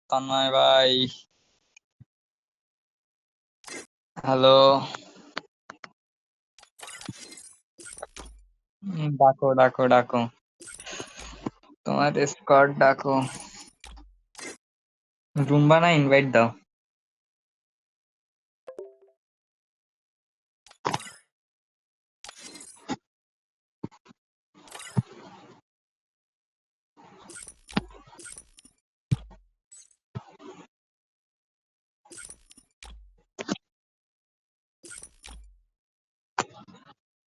তন্ময় ভাই, হ্যালো। ডাকো ডাকো ডাকো, তোমার স্কোয়াড ডাকো। রুম্বা না ইনভাইট দাও।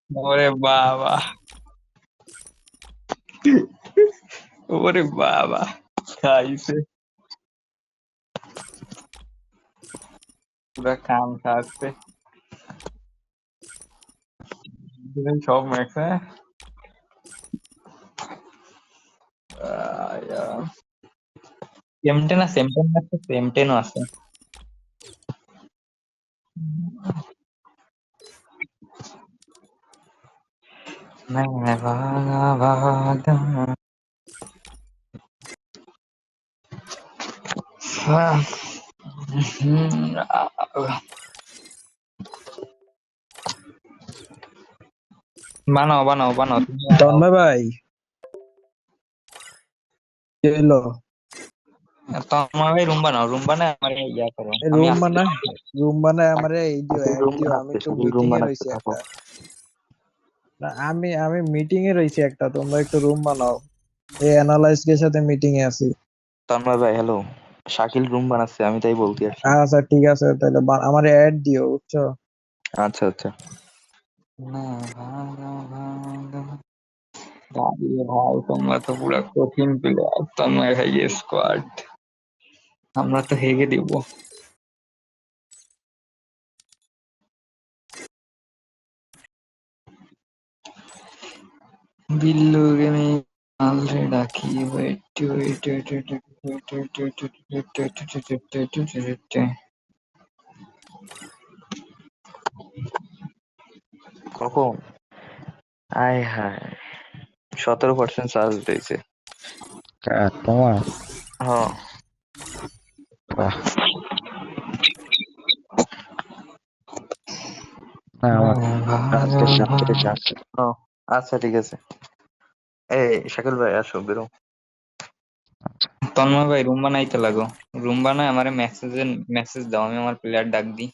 ওরে বাবা, ওরে বাবা, খাইছে পুরা কাম খাচ্ছে সব ম্যাক্সে। M10 আছে, M10 আছে, M10 ও আছে। मैं भागा भागा। हाँ, বানাও বানাও বানাও, তুমি বানাও। তন্ময় ভাই কি হইলো? তোমার ভাই রুম বানাও, রুম বানায় আমার ইয়া করো, আমি রুম আসছি। বানায়, রুম বানায় আমারে এই দিও, শাকিল অ্যাড রুম দিও। আমি বানাচ্ছে, একটু শাকিল রুম মিটিং এ বানাচ্ছে, রইছি থাকো। একটা। না, আমি মিটিং এ রইছি একটা, তোমরা একটু রুম বানাও। এই অ্যানালাইজ এর সাথে মিটিং এ আছি। তন্ময় ভাই হ্যালো, শাকিল রুম বানাচ্ছে, আমি তাই বলতে আসছি। আচ্ছা ঠিক আছে, তাহলে আমারে অ্যাড দিও, বুঝছো? আচ্ছা আচ্ছা। দাঁড়িয়ে ভাই, তোমরা তো পুরো কঠিন প্লেয়ার, তন্ময় ভাই স্কোয়াড, আমরা তো হেগে দিব। বিল্লু গেমে আলরে ডাকি, wait wait wait wait wait wait wait wait wait wait wait. কখন? আয় হায়, 17% চার্জ দিয়েছে। তোমার হ্যাঁ। বাহ, না আমার আজকে সাতটাতে চার্জ। ও, আচ্ছা ঠিক আছে। এই শাকিল ভাই আসো, বেরো। তন্ময় ভাই রুম বানাইতে লাগো, রুম বানায় আমারে মেসেজ দাও, আমি আমার প্লেয়ার ডাক দিই।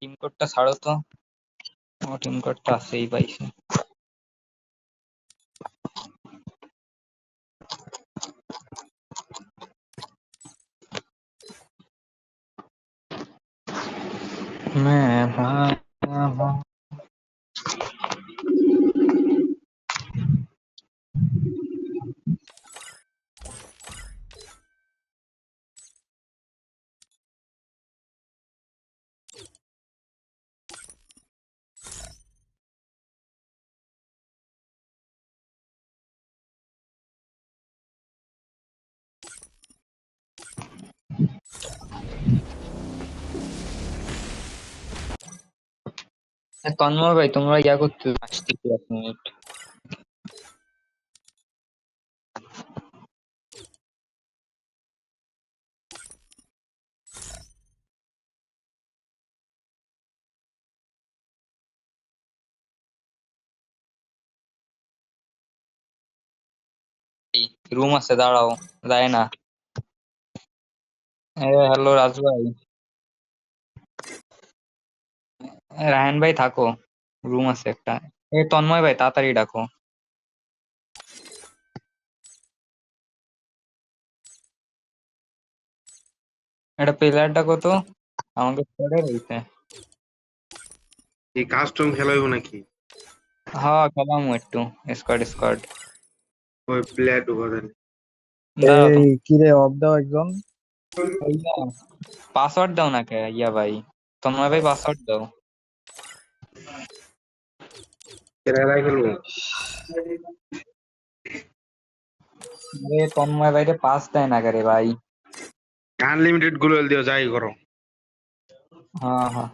টিম কোডটা ছাড়ো তো, ও টিম কোডটা আছেই পাইছে। मैं भागा भागा। তন্ময় ভাই তোমরা ইয়া করতে আসতেছি 1 মিনিট। রুম আছে, দাঁড়াও, যায় না। হ্যালো রাজু ভাই, রায়হান ভাই থাকো, রুম আছে একটা। তন্ময় ভাই তাড়াতাড়ি ডাকো। একটা প্লেয়ার ডাকো তো, আমাকে স্কোয়াডে রয়েছে। এই কাস্টম খেলা হইব নাকি? হ্যাঁ খেলাম একটু, স্কোয়াড স্কোয়াড। ওই প্লেয়ার ঢুকা দেন। দাও এই তুমি কি রে অফ দাও একজন। পাসওয়ার্ড দাও না কে ইয়া ভাই, তন্ময় ভাই পাসওয়ার্ড দাও। এরাই খেলবো। আরে তন্ময় ভাইরে পাস দেয় না কে রে ভাই। আনলিমিটেড গুলো দিও যাই করো। হ্যাঁ হ্যাঁ,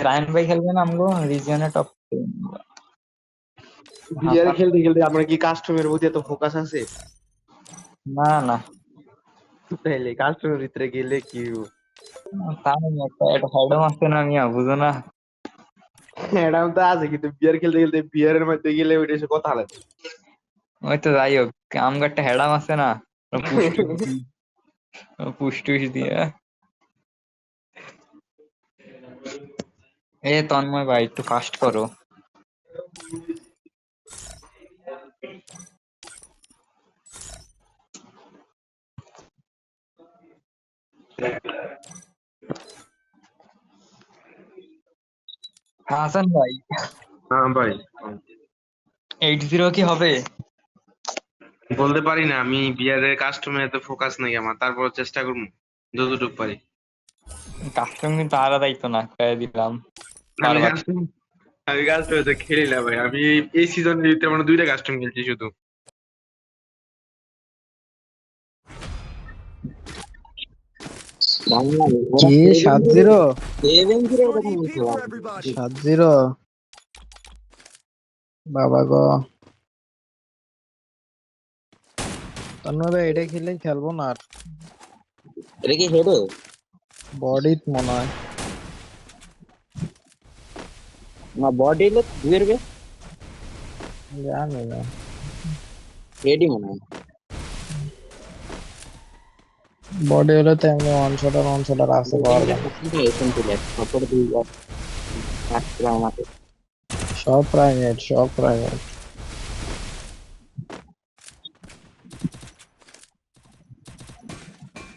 রায়ন ভাই খেলবে না আমগো রিজিয়নে টপ। বিয়ার খেলতে খেলতে আপনার কি কাস্টমের প্রতি এত ফোকাস আছে? না না, তাইলে কাস্টমের ভিতরে গেলে কি তাই না, একটা একটা হ্যাডম আছে না মিয়া, বুঝো না? ম্যাডাম তো আছে, কিন্তু বিয়ার খেলতে খেলতে বিয়ারের মধ্যে গেলে ওইটা এসে কথা লাগে। ওই তো যাই হোক, আমগো একটা হ্যাডাম আছে না, পুষ্টুস দিয়ে। এ তন্ময় ভাই একটু ফাস্ট করো। হাসান ভাই, হ্যাঁ ভাই, 8-0 কি হবে? বলতে পারি না, আমি বিয়ারের কাস্টমে এত ফোকাস নাই আমার, তারপর চেষ্টা করবো যতটুকু পারি। কাস্টম কিন্তু আলাদাই তো না, কয়ে দিলাম আমি বারবার। কাস্টম আমি কাস্টমে তো খেলি না ভাই, আমি এই সিজনের ভিতরে মানে 2টা কাস্টম খেলছি শুধু। কি 7-0? for everybody. 7-0 বাবা গো। তন্ময় ভাই এটা খেললেই খেলবো না আর। এটা কি হেডে? বডিত মনে হয়। না বডি হলে দুয়ের বে জানি না। হেডই মনে হয়। বডি হলে তো এমনি ওয়ান শটার আছে পাওয়ার গান। তারপরে দুই আমাকে সব প্রাইভেট।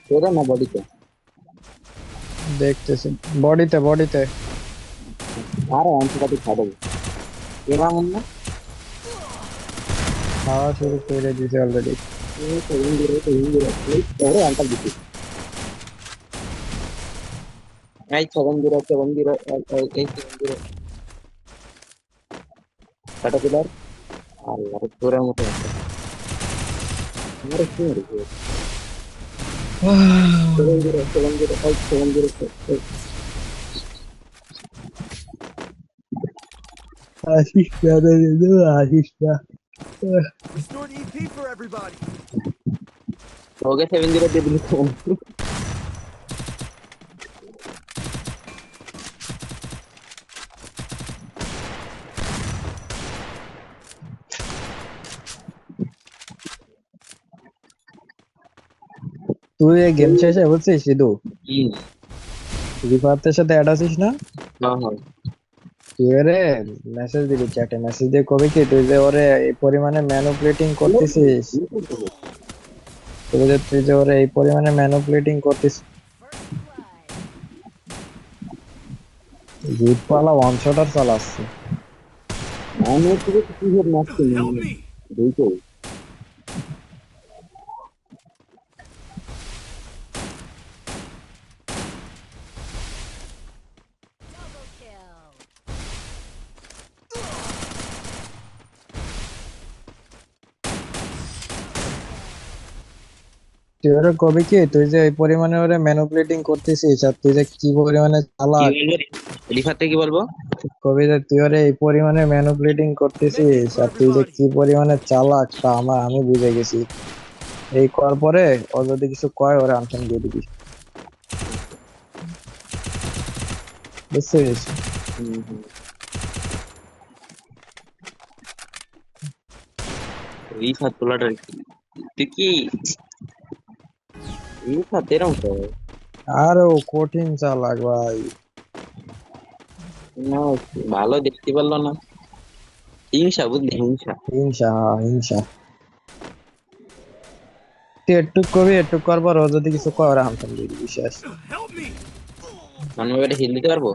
হেডে না বডিতে। দেখতেছি বডিতে। আরে অন্তকাটি ছাড়ো এরা মনে না খাওয়া শুরু করে দিয়েছে অলরেডি। ওরে আন্টার দিচ্ছি এই 7-0 এই 7-0 কাটা দিলার আল্লাহ তোরের মতো আছে আমার কি হয়েছে 7-0 আসিস না। Restored EP for everybody. हो गया 7-0 दे दिली तो তুই এই গেম শেষে বুঝছিস সিধু কি রিফাতের সাথে অ্যাড আছিস না? না হয় তুই ওরে মেসেজ দিবি, চ্যাটে মেসেজ দিয়ে কবি কি তুই যে ওরে এই পরিমাণে ম্যানুপুলেটিং করতেছিস, তুই যে ওরে এই পরিমাণে ম্যানুপুলেটিং করতেছিস। জিত পালা ওয়ান শটার চালাচ্ছে। আমি তো কিছু হেড মারছি Help me. দুইটো তুই ওরে কবি কি তুই যে এই পরিমাণে ওরে ম্যানুপুলেটিং করতেছিস আর তুই যে কি পরিমাণে কি চালাক। বলবো রিফাতে কি বলবো কবি যে তুই ওরে এই পরিমাণে ম্যানুপুলেটিং করতেছিস আর তুই যে কি পরিমাণে চালাক তা আমি বুঝে গেছি। এই কর পরে ও যদি কিছু কয় ওরে আনসান দিয়ে দিবি, বুঝছিস? রিফাত তোলাটা তুই কি রিফাত এরকম তো আর ও কঠিন চালাক ভাই। না ভালো দেখতে পারলো না হিংসা বুঝলি হিংসা হিংসা তুই একটু করবার ও যদি কিছু কয় ওরে আনসান দিয়ে দিবি, শেষ। Help me. আমি এবারে হিল দিতে পারবো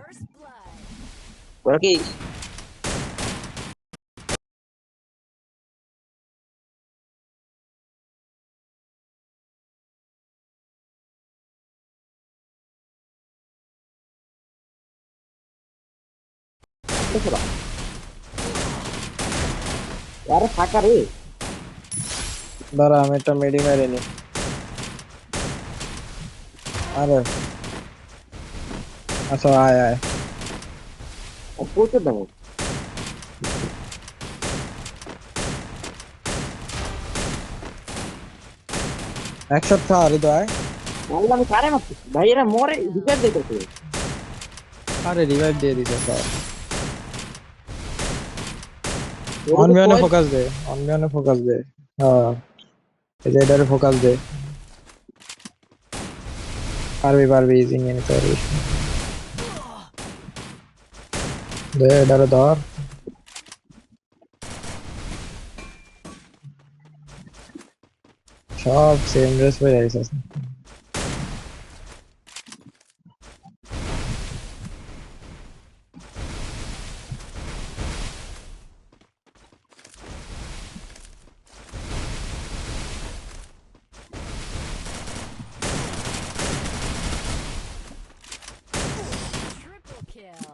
ওরা কি মারতেছে না আরে ফাঁকা রে দাঁড়া আমি একটা মেডি মেরে নি। আরে আচ্ছা আয় আয়। প্রচুর দাম একশট খা হৃদয়। আল্লাহ আমি কারে মারতেছি ভাই এরা মরে রিপেয়ার দিতেছে আরে রিভাইভ দিয়ে দিছে স্যার। ওরা তো অনবিয়নে কয়েল- ফোকাস দে, অনবিয়নে ফোকাস দে। হ্যাঁ এই যে এটারে ফোকাস দে। পারবি পারবি, ইজি নিয়ে নিতে পারবি। দে এটারে ধর। সব সেম ড্রেস পরে আইছিস। Triple kill.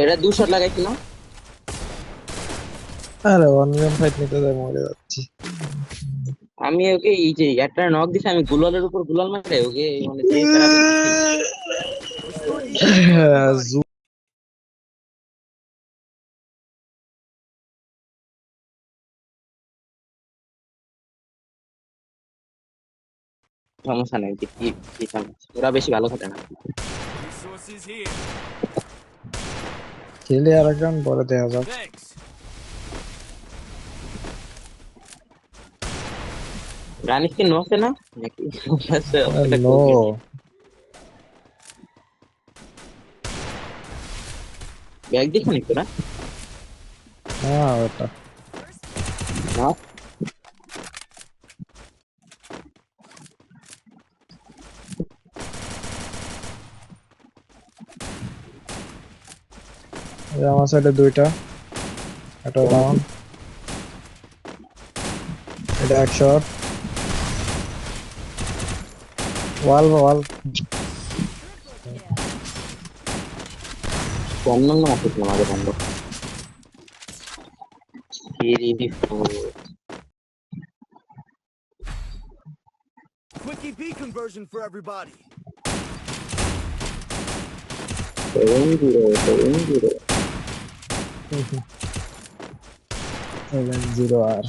এটা 2 শট লাগাইছিলাম আরে অনবিয়ন ফাইট নিতে যাই মরে যাচ্ছি। আমি ওকে এই যে একটা নক দিছি আমি গুলালের উপর গুলাল মারে ওকে মানে যে প্যারাবে Restored EP for everybody. জু- সমস্যা নাই যে কি কি সমস্যা ওরা বেশি ভালো খেলে না Resources here. খেলে আর একজন পরে দেখা যাক। Thanks. রানিস কি নছে না নাকি এটা নো ব্যাগ দিছ নি তোরা হ্যাঁ ওটা না এই আমার সাইডে দুইটা, এটা ডাউন, এটা এক শট। ওয়াল ওয়াল Triple kill. অন্য না আছে আমাদের বন্ধ সিরিবি Quick EP conversion for everybody. 7-0 7-0 আর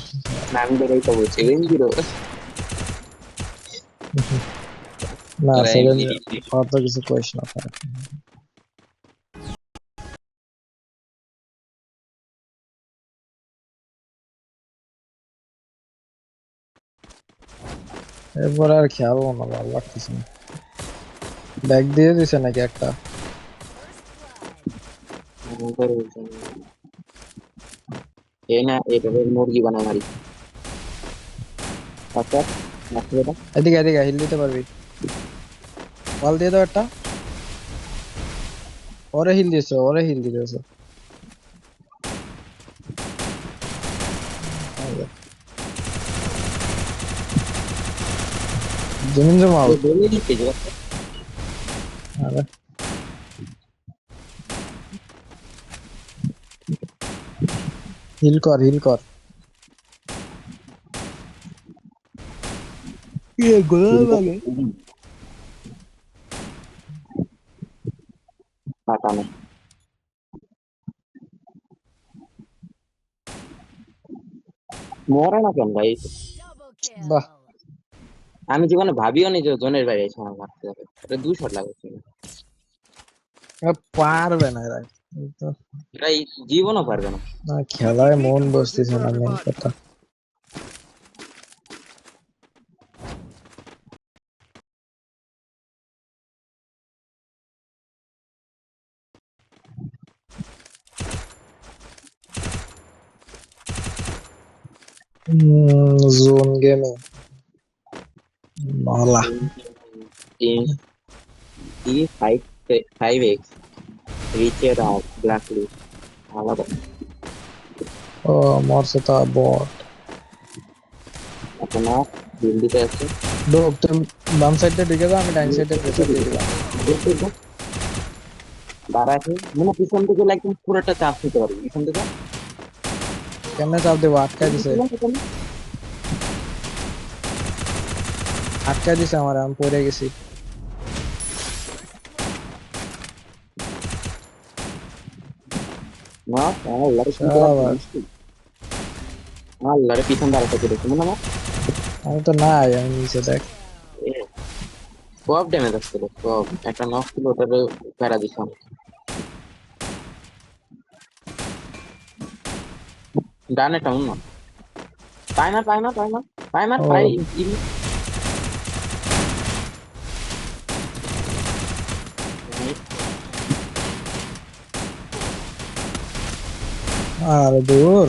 নাম ধরেই তো বলছি 7-0 না তোরা 7 MVP অত কিছু কইস না ভাই। এরপর আর খেয়ালও না, ভালো লাগতেছে না। ব্যাগ দিয়ে দিছে নাকি একটা? First blood. এই না এইভাবে মুরগি বানায় মারি আচ্ছা নাকি এটা এদিকে এদিকে হিল দিতে পারবি? ওয়াল দিয়ে দাও একটা। ওরে হিল দিয়েছে, ওরে হিল দিয়েছে। জমিন জমাও। বলে দিতে যে আরে হিল কর হিল কর। ये गोला লাগে। টাকা নেই মরে না কেন ভাই Double kill. বাহ আমি জীবনে ভাবিও নি যে জনের বাইরে এসে আমার মারতে যাবে এটা 2 শট লাগাইছি পারবে না এরা তো। এরা এই জীবনও পারবে না না খেলায় মন বসতেছে না মেন কথা। জোন গেমে মালা 5x রিচের আর ব্ল্যাক লিস্ট আলাদা ও মরছে তা বট। এখন আর বিল দিতে আছে ডোক তুমি বাম সাইডে ঢুকে যাও, আমি ডাইন সাইডে প্রেসার দিয়ে দিলাম। দাঁড়াতে মানে পিছন থেকে একদম পুরোটা চাপ নিতে পারবি পিছন থেকে কেমনে চাপ দেবো? আটকায় দিছে, আটকায় দিছে আমার, আমি পড়ে গেছি। না আল্লাহরে কি করে সাবাস। আল্লাহরে পিছন দাঁড়াতে করেছে মনে আমার আমি তো নাই, আমি নিচে দেখ। সব ড্যামেজ আসছিল সব একটা নক ছিল ওটারে প্যারা দিছিলাম ডানে টাউন না পায় না পায় না পায় না পায় না ও পাই আর দূর।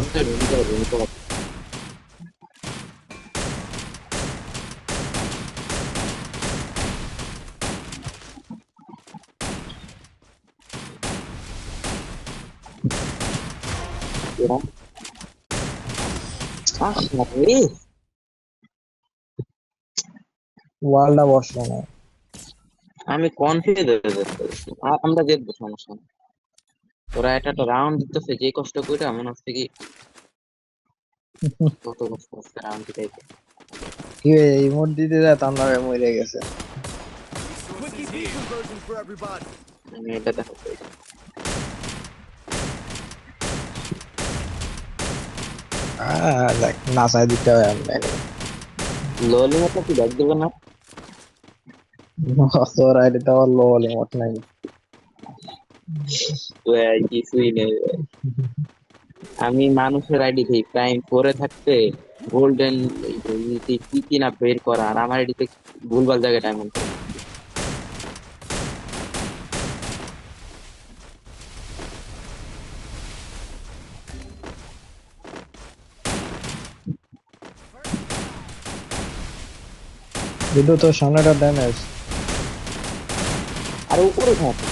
ওয়ালটা বসলো না। আমি কনফিউজ হয়ে যাচ্ছি আমরা দেখবো সমস্যা নেই ওরা একটা রাউন্ড দিতেছে যে কষ্ট করে মনে হচ্ছে কি কত কষ্ট হচ্ছে রাউন্ড দিতে কি ইমোট দিতে যায় তার নামে মরে গেছে। Quickie P conversion for everybody. আমি এটা দেখো দেখ নাচাই দিতে হবে আমি। লোলি মতো কি দেখ দেবে না তোর আইডি তো আমার লো ইমোট নাই। কিছুই নেই আমি মানুষের আইডি থেকে প্রাইম করে থাকতে গোল্ডেন কি কি না বের করা আর আমার আইডিতে ভুলভাল জায়গায় ডায়মন্ড বিদ্যুৎ তোর সামনেটা ড্যামেজ। আর উপরে থাকে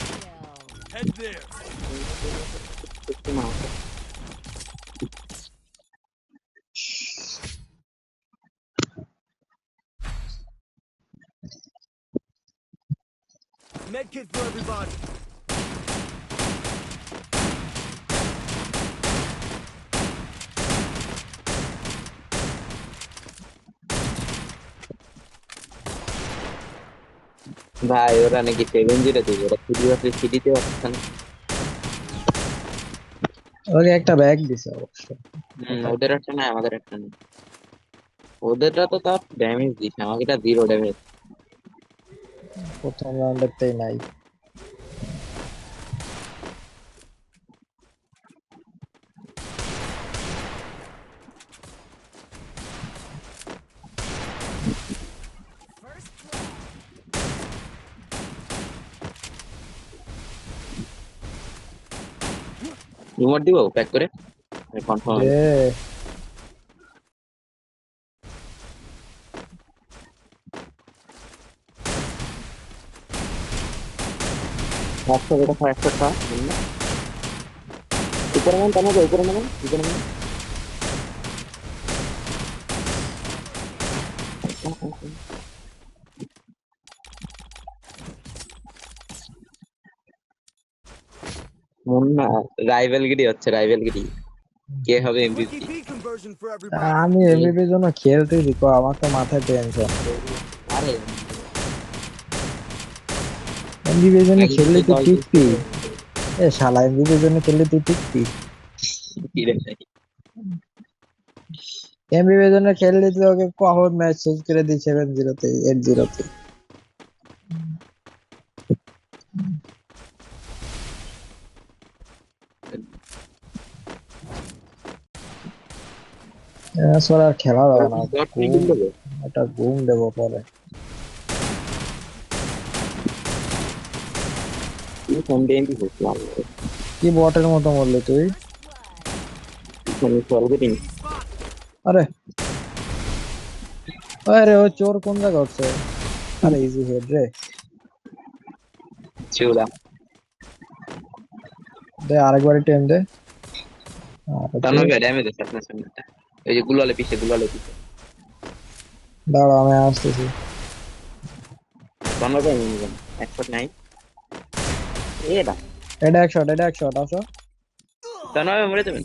Kill. Head there. Med kit for everybody. ভাই ওরা নাকি 7-0 দেবে ওরা শুধুমাত্র সিটিতে আসছে না ওকে একটা ব্যাগ দিছে অবশ্য। ওদের একটা নাই আমাদের একটা নেই ওদেরটা তো তার ড্যামেজ দিচ্ছে আমাকে এটা 0 ড্যামেজ প্রথম রাউন্ডেরতেই নাই। First blood. রিমোট দিব প্যাক করে কনফার্ম এ একশো এটা 100টা উপরে মান টানা যায় উপরে মান মুন্না রাইভেলগিরি হচ্ছে রাইভেলগিরি কে হবে MVP Quickie P conversion for everybody. আমি এমবিপির জন্য খেলতে দিকো, আমার তো মাথায় টেনশন। আরে এমবিপির জন্য আগে খেললে থেকে তুই দল টিকবি? এ শালা এমবিপির জন্য খেললে তুই টিকবি? কিরে এমবিপির জন্য খেললে তুই ওকে কখন ম্যাচ শেষ করে দিই 7-0-তে 8-0-তে। আসলে আর খেলা যাবে না, ঘুম, একটা ঘুম দেবো পরে। কোন এমভি হচ্ছে কি বটের মতো মরলি তুই? মানে সলভেটিং আরে আরে ও চোর কোন জায়গা উঠছে? আরে ইজি হেড রে। চুলা দে আরেকবার টেম দে। তানভীর ভাই ড্যামেজ আছে আপনার সামনেটা। এই যে গুলালে পিছে। দাঁড়া আমি আসতেছি। তানভীর ভাই নিয়ে যান। 109 এটা এটা এক শট আসো। তানভীর ভাই মরে যাবেন।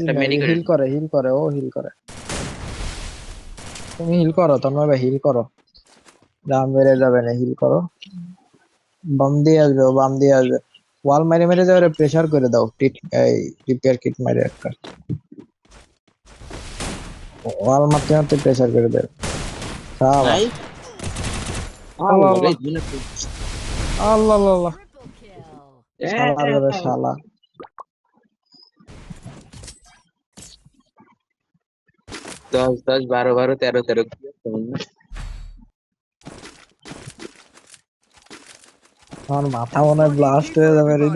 এটা মেডিকেল হিল করে ও হিল করে। তুমি হিল করো তন্ময় ভাই, হিল করো, দাম বেড়ে যাবে না, হিল করো। বাম দিয়ে আসবে, ও বাম দিয়ে আসবে। ওয়াল মেরে মেরে যাবে, প্রেসার করে দাও, এই রিপেয়ার কিট মারে একটা। ওয়াল মারতে মারতে প্রেসার করে দেবে। নাই। আল্লাহ আল্লাহ রে আল্লাহ দিনা। আল্লাহ আল্লাহ। Triple kill. শালা রে শালা। 10 10 12 12 13 13 আমার মাথা মনে হয় ব্লাস্ট হয়ে যাবে রে।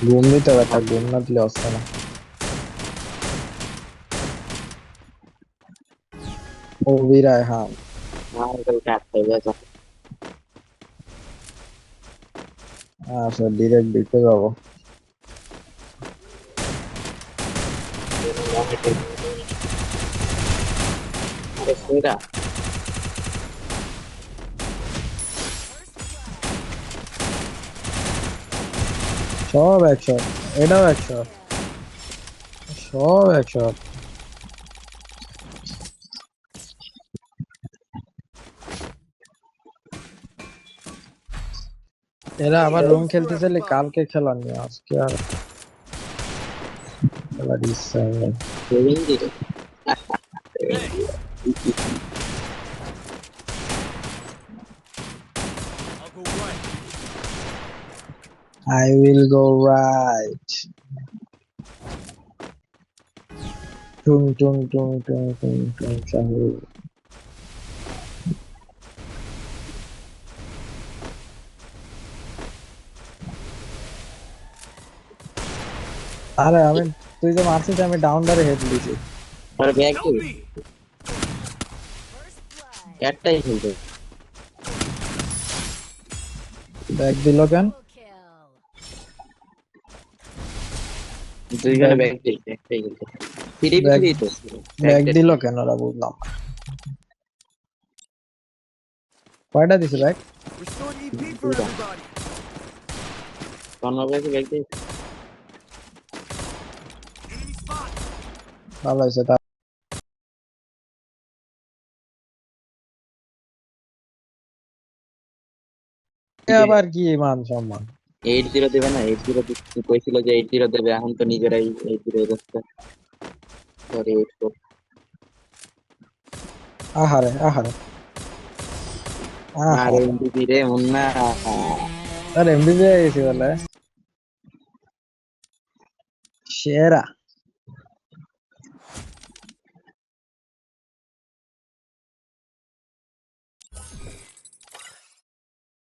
ঘুম দিতে হবে, একটা ঘুম না দিলে আসছে না। ও বিরায় হ্যাঁ। আচ্ছা ডিরেক্ট দিতে যাবো। সেরা সব একশট, এটাও একশট, সব একশট। এরা আবার রুম খেলতে চাইলে কালকে খেলা নিয়ে, আজকে আর খেলার ইচ্ছা নেই। সেভিং দিল। I'll go right. I will go right. টুং টুং টুং টুং টুং টুং চাহু। আরে আমি, তুই যে মারছিস আমি ডাউনডারে হেড দিছি। আরে ব্যাগ Help দিল। me! First blood. একটাই খেলতে। ব্যাগ দিল কেন? Double kill. দুইজনে ব্যাগ দিয়েছে, একটাই খেলতে। ফ্রি ব্যাগ ফ্রি তো। ব্যাগ দিল কেন ওরা, বুঝলাম না। কয়টা দিছে bag? Restore EP for everybody. Tanvir ভাই ব্যাগ দিয়েছে। Enemy spot. ভালো হয়েছে তা। আবার কি মান সম্মান। 80 দেবে না, 80 কইছিল যে 80 দেবে, এখন তো নিজেরাই 80 দিচ্ছে। সরি 84। আহারে আহারে আরে আহারে। এমবিপি রে মুন্না। আরে এমবিবি হয়ে গেছি বলে সেরা।